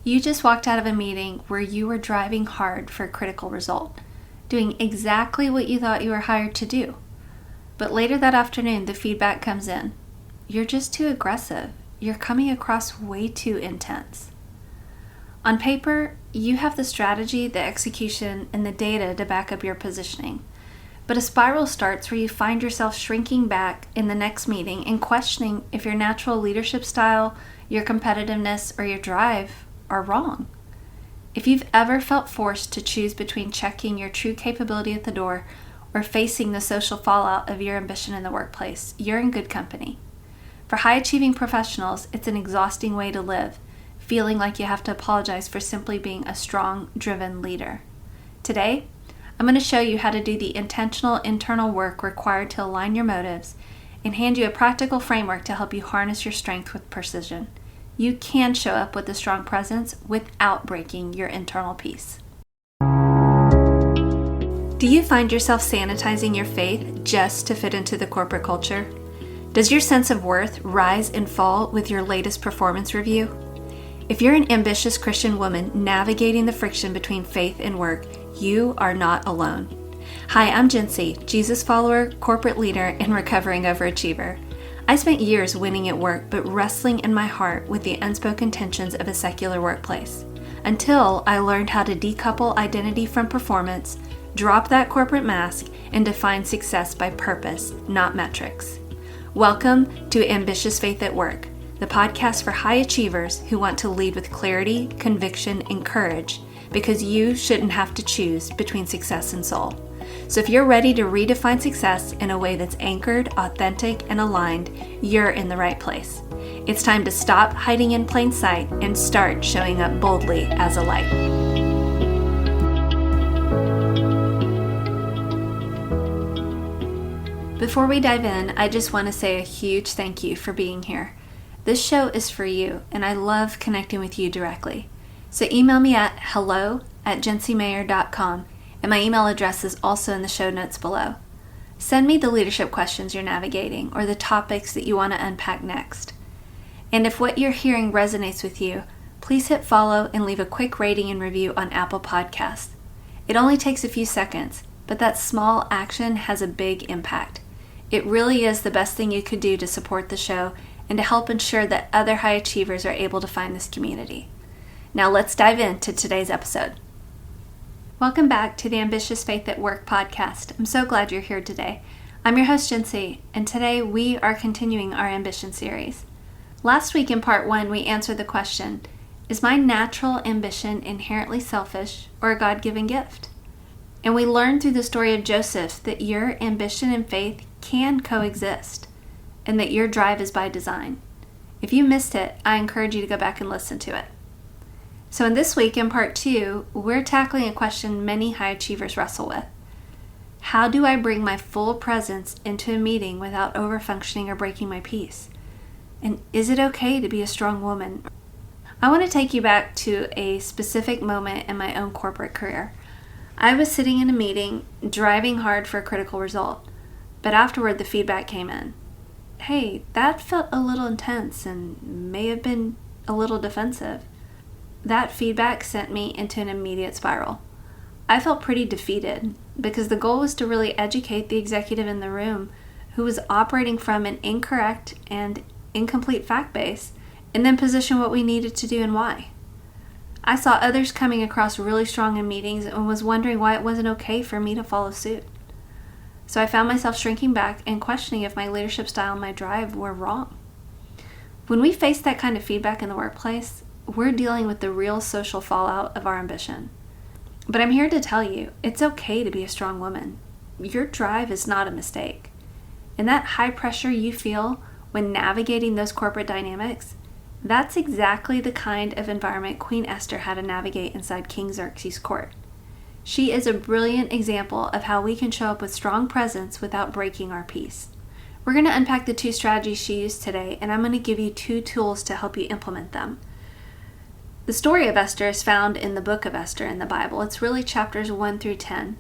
You just walked out of a meeting where you were driving hard for a critical result, doing exactly what you thought you were hired to do. But later that afternoon, the feedback comes in. You're just too aggressive. You're coming across way too intense. On paper, you have the strategy, the execution, and the data to back up your positioning. But a spiral starts where you find yourself shrinking back in the next meeting and questioning if your natural leadership style, your competitiveness, or your drive are wrong. If you've ever felt forced to choose between checking your true capability at the door or facing the social fallout of your ambition in the workplace, you're in good company. For high-achieving professionals, it's an exhausting way to live, feeling like you have to apologize for simply being a strong, driven leader. Today, I'm going to show you how to do the intentional internal work required to align your motives and hand you a practical framework to help you harness your strength with precision. You can show up with a strong presence without breaking your internal peace. Do you find yourself sanitizing your faith just to fit into the corporate culture? Does your sense of worth rise and fall with your latest performance review? If you're an ambitious Christian woman navigating the friction between faith and work, you are not alone. Hi, I'm Jency, Jesus follower, corporate leader, and recovering overachiever. I spent years winning at work, but wrestling in my heart with the unspoken tensions of a secular workplace, until I learned how to decouple identity from performance, drop that corporate mask, and define success by purpose, not metrics. Welcome to Ambitious Faith at Work, the podcast for high achievers who want to lead with clarity, conviction, and courage, because you shouldn't have to choose between success and soul. So if you're ready to redefine success in a way that's anchored, authentic, and aligned, you're in the right place. It's time to stop hiding in plain sight and start showing up boldly as a light. Before we dive in, I just want to say a huge thank you for being here. This show is for you, and I love connecting with you directly. So email me at hello@jencymayer.com, and my email address is also in the show notes below. Send me the leadership questions you're navigating or the topics that you want to unpack next. And if what you're hearing resonates with you, please hit follow and leave a quick rating and review on Apple Podcasts. It only takes a few seconds, but that small action has a big impact. It really is the best thing you could do to support the show and to help ensure that other high achievers are able to find this community. Now let's dive into today's episode. Welcome back to the Ambitious Faith at Work podcast. I'm so glad you're here today. I'm your host, Jency, and today we are continuing our ambition series. Last week in part 1, we answered the question, is my natural ambition inherently selfish or a God-given gift? And we learned through the story of Joseph that your ambition and faith can coexist, and that your drive is by design. If you missed it, I encourage you to go back and listen to it. So in this week, in part 2, we're tackling a question many high achievers wrestle with. How do I bring my full presence into a meeting without overfunctioning or breaking my peace? And is it okay to be a strong woman? I want to take you back to a specific moment in my own corporate career. I was sitting in a meeting, driving hard for a critical result, but afterward the feedback came in. Hey, that felt a little intense and may have been a little defensive. That feedback sent me into an immediate spiral. I felt pretty defeated because the goal was to really educate the executive in the room who was operating from an incorrect and incomplete fact base and then position what we needed to do and why. I saw others coming across really strong in meetings and was wondering why it wasn't okay for me to follow suit. So I found myself shrinking back and questioning if my leadership style and my drive were wrong. When we face that kind of feedback in the workplace, we're dealing with the real social fallout of our ambition. But I'm here to tell you, it's okay to be a strong woman. Your drive is not a mistake. And that high pressure you feel when navigating those corporate dynamics, that's exactly the kind of environment Queen Esther had to navigate inside King Xerxes' court. She is a brilliant example of how we can show up with strong presence without breaking our peace. We're going to unpack the 2 strategies she used today, and I'm going to give you 2 tools to help you implement them. The story of Esther is found in the book of Esther in the Bible. It's really chapters 1 through 10,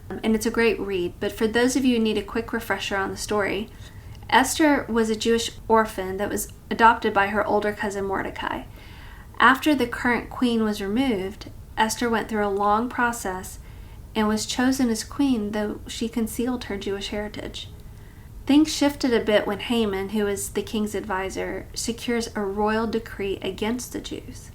and it's a great read. But for those of you who need a quick refresher on the story, Esther was a Jewish orphan that was adopted by her older cousin Mordecai. After the current queen was removed, Esther went through a long process and was chosen as queen, though she concealed her Jewish heritage. Things shifted a bit when Haman, who is the king's advisor, secures a royal decree against the Jews.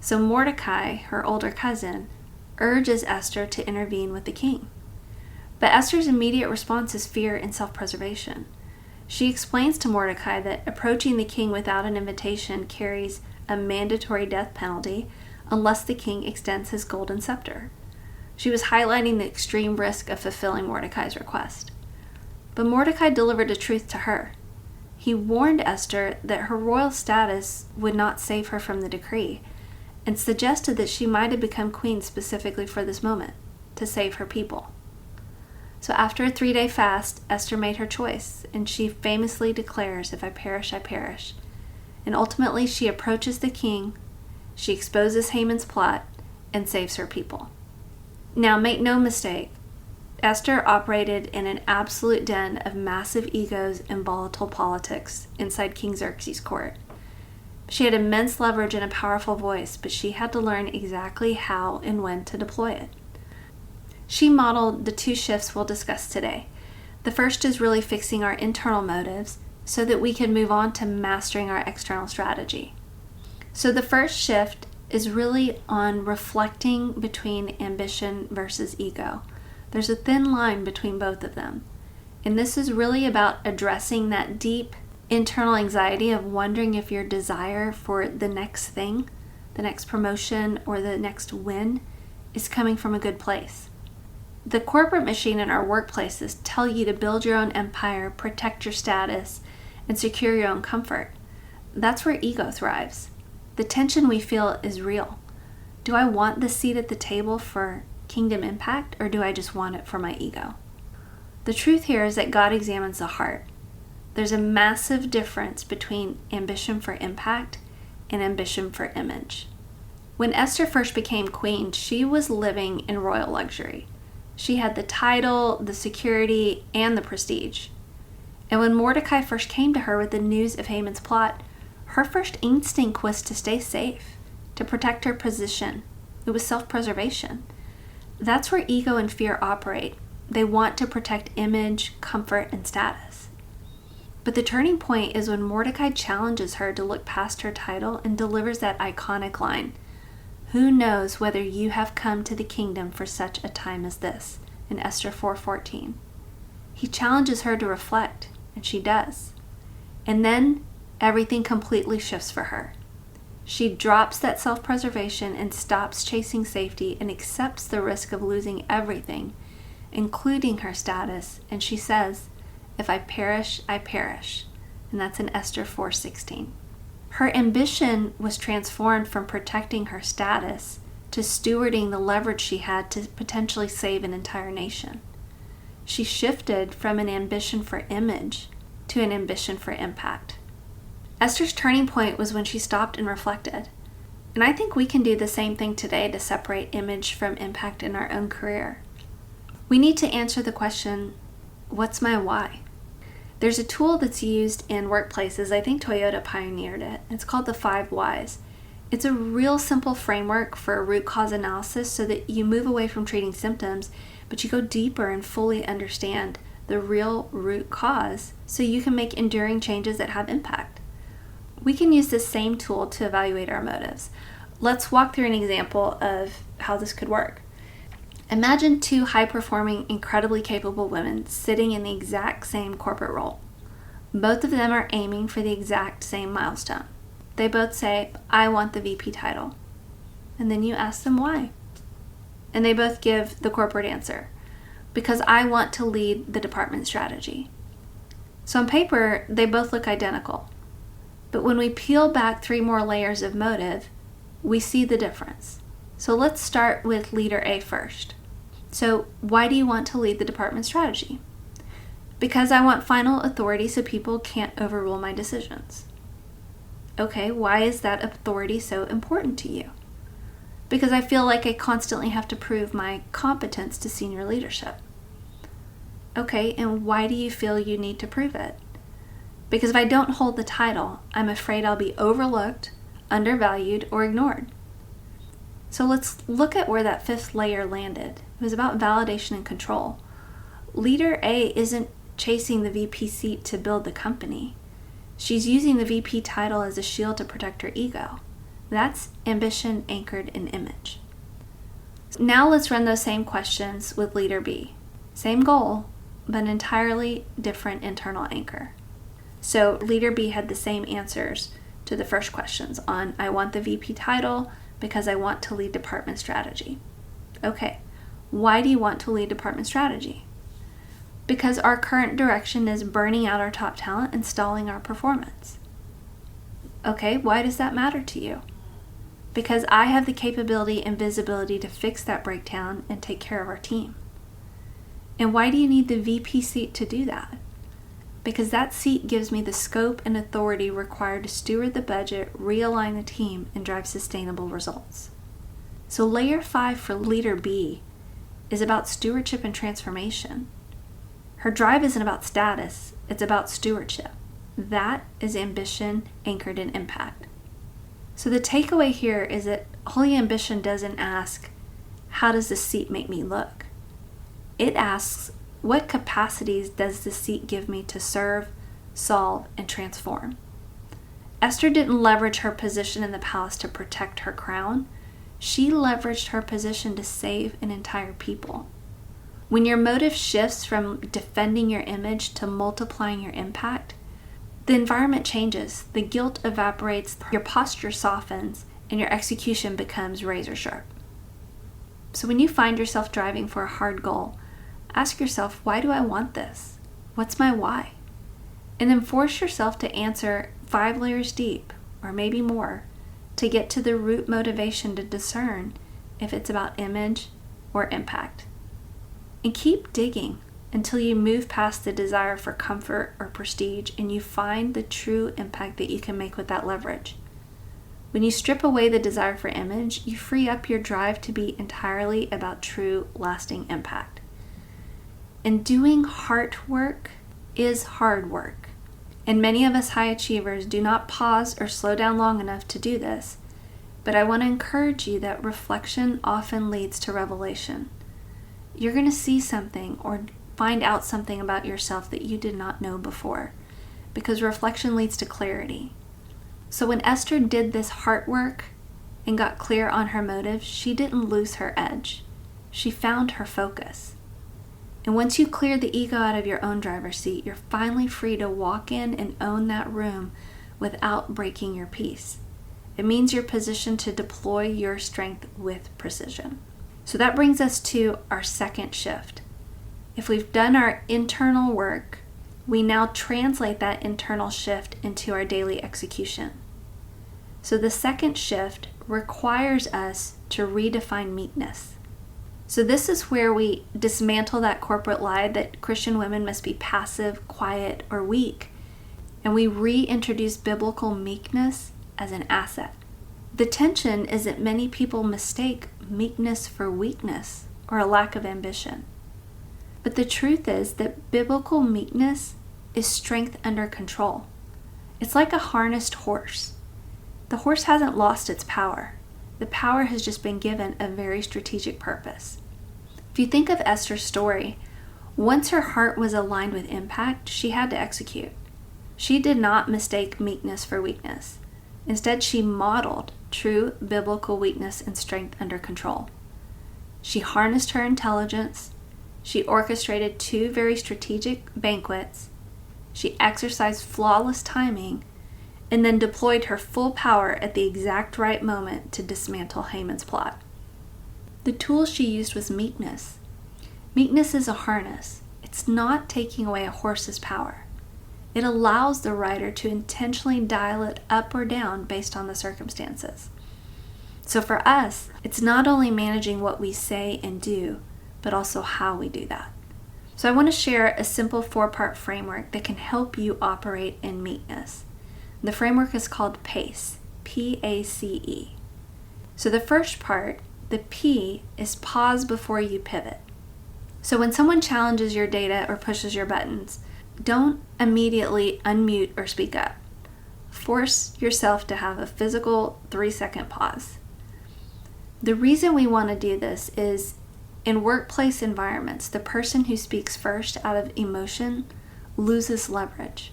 So Mordecai, her older cousin, urges Esther to intervene with the king. But Esther's immediate response is fear and self-preservation. She explains to Mordecai that approaching the king without an invitation carries a mandatory death penalty unless the king extends his golden scepter. She was highlighting the extreme risk of fulfilling Mordecai's request. But Mordecai delivered the truth to her. He warned Esther that her royal status would not save her from the decree, and suggested that she might have become queen specifically for this moment, to save her people. So after a 3-day fast, Esther made her choice, and she famously declares, "If I perish, I perish." And ultimately she approaches the king, she exposes Haman's plot, and saves her people. Now make no mistake, Esther operated in an absolute den of massive egos and volatile politics inside King Xerxes' court. She had immense leverage and a powerful voice, but she had to learn exactly how and when to deploy it. She modeled the 2 shifts we'll discuss today. The first is really fixing our internal motives so that we can move on to mastering our external strategy. So the first shift is really on reflecting between ambition versus ego. There's a thin line between both of them. And this is really about addressing that deep internal anxiety of wondering if your desire for the next thing, the next promotion, or the next win is coming from a good place. The corporate machine in our workplaces tell you to build your own empire, protect your status, and secure your own comfort. That's where ego thrives. The tension we feel is real. Do I want the seat at the table for kingdom impact, or do I just want it for my ego? The truth here is that God examines the heart. There's a massive difference between ambition for impact and ambition for image. When Esther first became queen, she was living in royal luxury. She had the title, the security, and the prestige. And when Mordecai first came to her with the news of Haman's plot, her first instinct was to stay safe, to protect her position. It was self-preservation. That's where ego and fear operate. They want to protect image, comfort, and status. But the turning point is when Mordecai challenges her to look past her title and delivers that iconic line, "Who knows whether you have come to the kingdom for such a time as this?" in Esther 4:14. He challenges her to reflect, and she does. And then everything completely shifts for her. She drops that self-preservation and stops chasing safety and accepts the risk of losing everything, including her status, and she says, "If I perish, I perish." And that's in Esther 4:16. Her ambition was transformed from protecting her status to stewarding the leverage she had to potentially save an entire nation. She shifted from an ambition for image to an ambition for impact. Esther's turning point was when she stopped and reflected. And I think we can do the same thing today to separate image from impact in our own career. We need to answer the question, what's my why? There's a tool that's used in workplaces. I think Toyota pioneered it. It's called the 5 Whys. It's a real simple framework for root cause analysis so that you move away from treating symptoms, but you go deeper and fully understand the real root cause so you can make enduring changes that have impact. We can use this same tool to evaluate our motives. Let's walk through an example of how this could work. Imagine 2 high-performing, incredibly capable women sitting in the exact same corporate role. Both of them are aiming for the exact same milestone. They both say, "I want the VP title." And then you ask them why. And they both give the corporate answer, "Because I want to lead the department strategy." So on paper, they both look identical. But when we peel back 3 more layers of motive, we see the difference. So let's start with leader A first. So why do you want to lead the department strategy? "Because I want final authority so people can't overrule my decisions." Okay, why is that authority so important to you? "Because I feel like I constantly have to prove my competence to senior leadership." Okay, and why do you feel you need to prove it? "Because if I don't hold the title, I'm afraid I'll be overlooked, undervalued, or ignored. So let's look at where that fifth layer landed. It was about validation and control. Leader A isn't chasing the VP seat to build the company. She's using the VP title as a shield to protect her ego. That's ambition anchored in image. Now let's run those same questions with Leader B. Same goal, but an entirely different internal anchor. So Leader B had the same answers to the first questions on, I want the VP title because I want to lead department strategy. Okay, why do you want to lead department strategy? Because our current direction is burning out our top talent and stalling our performance. Okay, why does that matter to you? Because I have the capability and visibility to fix that breakdown and take care of our team. And why do you need the VP seat to do that? Because that seat gives me the scope and authority required to steward the budget, realign the team, and drive sustainable results. So layer 5 for Leader B is about stewardship and transformation. Her drive isn't about status, it's about stewardship. That is ambition anchored in impact. So the takeaway here is that holy ambition doesn't ask, how does this seat make me look? It asks, what capacities does this seat give me to serve, solve, and transform? Esther didn't leverage her position in the palace to protect her crown. She leveraged her position to save an entire people. When your motive shifts from defending your image to multiplying your impact, the environment changes, the guilt evaporates, your posture softens, and your execution becomes razor sharp. So when you find yourself driving for a hard goal, ask yourself, why do I want this? What's my why? And then force yourself to answer 5 layers deep, or maybe more, to get to the root motivation to discern if it's about image or impact. And keep digging until you move past the desire for comfort or prestige and you find the true impact that you can make with that leverage. When you strip away the desire for image, you free up your drive to be entirely about true, lasting impact. And doing heart work is hard work. And many of us high achievers do not pause or slow down long enough to do this. But I want to encourage you that reflection often leads to revelation. You're going to see something or find out something about yourself that you did not know before, because reflection leads to clarity. So when Esther did this heart work and got clear on her motives, she didn't lose her edge. She found her focus. And once you clear the ego out of your own driver's seat, you're finally free to walk in and own that room without breaking your peace. It means you're positioned to deploy your strength with precision. So that brings us to our second shift. If we've done our internal work, we now translate that internal shift into our daily execution. So the second shift requires us to redefine meekness. So this is where we dismantle that corporate lie that Christian women must be passive, quiet, or weak, and we reintroduce biblical meekness as an asset. The tension is that many people mistake meekness for weakness or a lack of ambition. But the truth is that biblical meekness is strength under control. It's like a harnessed horse. The horse hasn't lost its power. The power has just been given a very strategic purpose. If you think of Esther's story, once her heart was aligned with impact, she had to execute. She did not mistake meekness for weakness. Instead, she modeled true biblical weakness and strength under control. She harnessed her intelligence. She orchestrated 2 very strategic banquets. She exercised flawless timing and then deployed her full power at the exact right moment to dismantle Haman's plot. The tool she used was meekness. Meekness is a harness. It's not taking away a horse's power. It allows the rider to intentionally dial it up or down based on the circumstances. So for us, it's not only managing what we say and do, but also how we do that. So I want to share a simple 4-part framework that can help you operate in meekness. The framework is called PACE, P-A-C-E. So the first part, the P, is pause before you pivot. So when someone challenges your data or pushes your buttons, don't immediately unmute or speak up. force yourself to have a physical 3-second pause. The reason we want to do this is in workplace environments, the person who speaks first out of emotion loses leverage.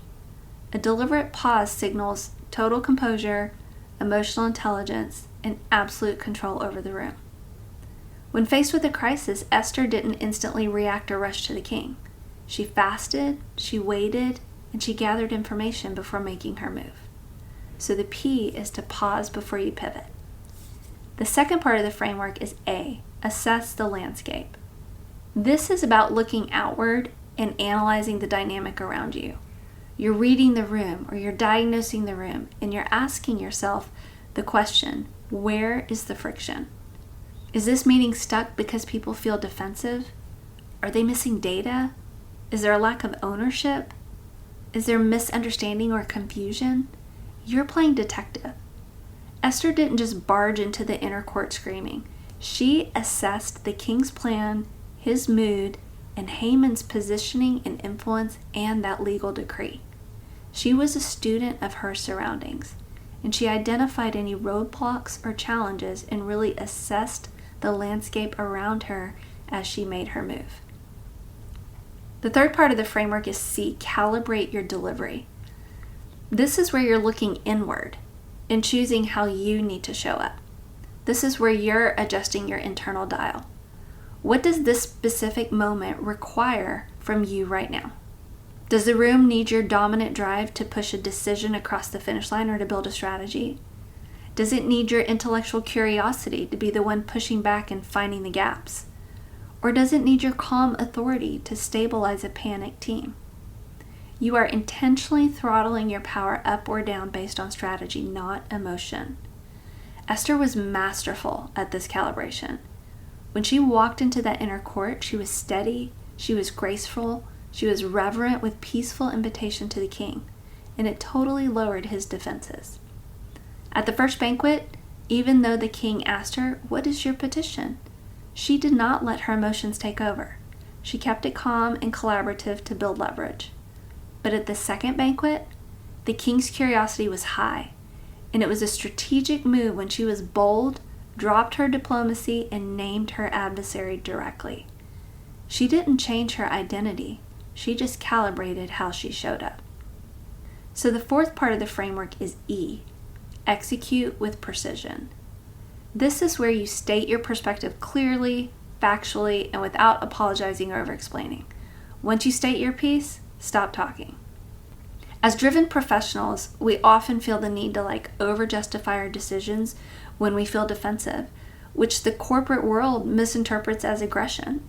A deliberate pause signals total composure, emotional intelligence, and absolute control over the room. When faced with a crisis, Esther didn't instantly react or rush to the king. She fasted, she waited, and she gathered information before making her move. So the P is to pause before you pivot. The second part of the framework is A, assess the landscape. This is about looking outward and analyzing the dynamic around you. You're reading the room or you're diagnosing the room and you're asking yourself the question, where is the friction? Is this meeting stuck because people feel defensive? Are they missing data? Is there a lack of ownership? Is there misunderstanding or confusion? You're playing detective. Esther didn't just barge into the inner court screaming. She assessed the king's plan, his mood, and Haman's positioning and influence and that legal decree. She was a student of her surroundings, and she identified any roadblocks or challenges and really assessed the landscape around her as she made her move. The third part of the framework is C, calibrate your delivery. This is where you're looking inward and choosing how you need to show up. This is where you're adjusting your internal dial. What does this specific moment require from you right now? Does the room need your dominant drive to push a decision across the finish line or to build a strategy? Does it need your intellectual curiosity to be the one pushing back and finding the gaps? Or does it need your calm authority to stabilize a panicked team? You are intentionally throttling your power up or down based on strategy, not emotion. Esther was masterful at this calibration. When she walked into that inner court, she was steady, she was graceful, she was reverent with peaceful invitation to the king, and it totally lowered his defenses. At the first banquet, even though the king asked her, "What is your petition?" she did not let her emotions take over. She kept it calm and collaborative to build leverage. But at the second banquet, the king's curiosity was high, and it was a strategic move when she was bold, dropped her diplomacy, and named her adversary directly. She didn't change her identity. She just calibrated how she showed up. So the fourth part of the framework is E, execute with precision. This is where you state your perspective clearly, factually, and without apologizing or over-explaining. Once you state your piece, stop talking. As driven professionals, we often feel the need to over-justify our decisions when we feel defensive, which the corporate world misinterprets as aggression.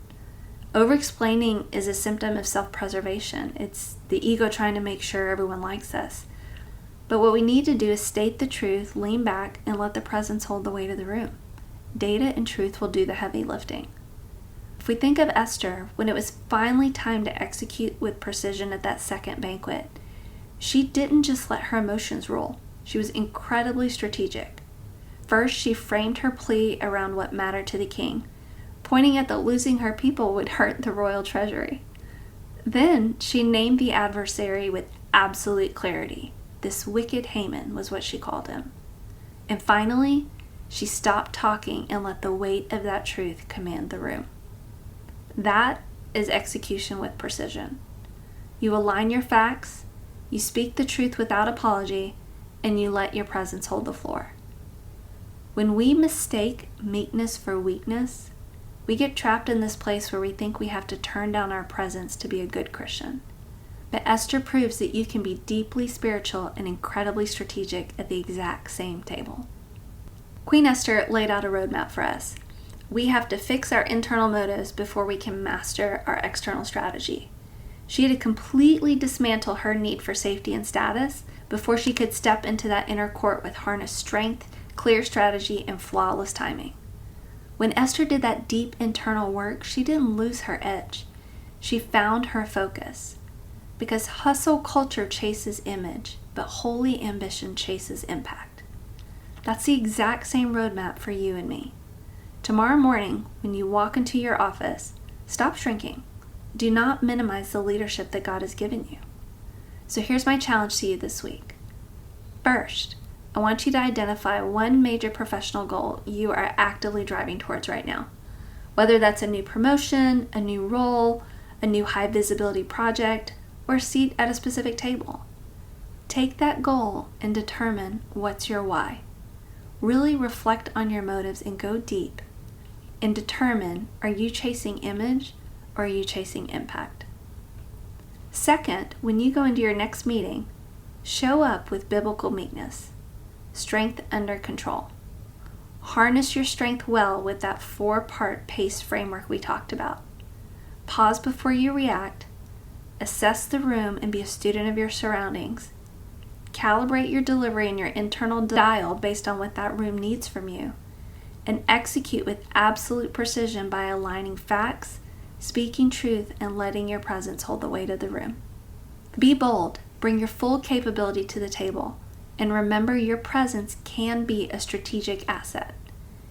Over-explaining is a symptom of self-preservation. It's the ego trying to make sure everyone likes us. But what we need to do is state the truth, lean back, and let the presence hold the weight of the room. Data and truth will do the heavy lifting. If we think of Esther, when it was finally time to execute with precision at that second banquet, she didn't just let her emotions rule. She was incredibly strategic. First, she framed her plea around what mattered to the king, pointing out that losing her people would hurt the royal treasury. Then, she named the adversary with absolute clarity. This wicked Haman was what she called him. And finally, she stopped talking and let the weight of that truth command the room. That is execution with precision. You align your facts, you speak the truth without apology, and you let your presence hold the floor. When we mistake meekness for weakness, we get trapped in this place where we think we have to turn down our presence to be a good Christian. But Esther proves that you can be deeply spiritual and incredibly strategic at the exact same table. Queen Esther laid out a roadmap for us. We have to fix our internal motives before we can master our external strategy. She had to completely dismantle her need for safety and status before she could step into that inner court with harnessed strength, clear strategy, and flawless timing. When Esther did that deep internal work, she didn't lose her edge. She found her focus. Because hustle culture chases image, but holy ambition chases impact. That's the exact same roadmap for you and me. Tomorrow morning, when you walk into your office, stop shrinking. Do not minimize the leadership that God has given you. So here's my challenge to you this week. First, I want you to identify one major professional goal you are actively driving towards right now. Whether that's a new promotion, a new role, a new high visibility project, or a seat at a specific table. Take that goal and determine what's your why. Really reflect on your motives and go deep and determine, are you chasing image or are you chasing impact? Second, when you go into your next meeting, show up with biblical meekness, strength under control. Harness your strength well with that 4-part PACE framework we talked about. Pause before you react, assess the room and be a student of your surroundings, calibrate your delivery and your internal dial based on what that room needs from you, and execute with absolute precision by aligning facts, speaking truth, and letting your presence hold the weight of the room. Be bold, bring your full capability to the table, and remember your presence can be a strategic asset.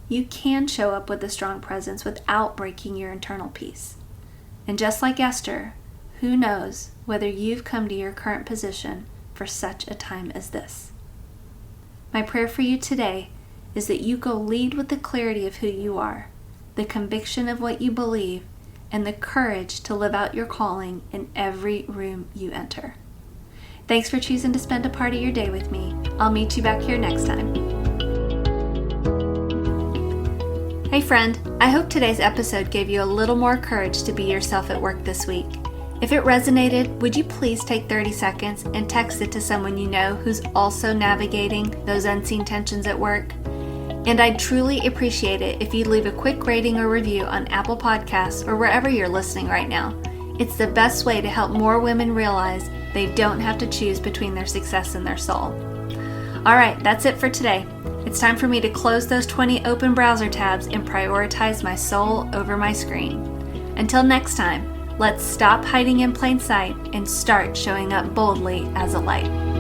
You can show up with a strong presence without breaking your internal peace. And just like Esther, who knows whether you've come to your current position for such a time as this. My prayer for you today is that you go lead with the clarity of who you are, the conviction of what you believe, and the courage to live out your calling in every room you enter. Thanks for choosing to spend a part of your day with me. I'll meet you back here next time. Hey friend, I hope today's episode gave you a little more courage to be yourself at work this week. If it resonated, would you please take 30 seconds and text it to someone you know who's also navigating those unseen tensions at work? And I'd truly appreciate it if you'd leave a quick rating or review on Apple Podcasts or wherever you're listening right now. It's the best way to help more women realize they don't have to choose between their success and their soul. All right, that's it for today. It's time for me to close those 20 open browser tabs and prioritize my soul over my screen. Until next time, let's stop hiding in plain sight and start showing up boldly as a light.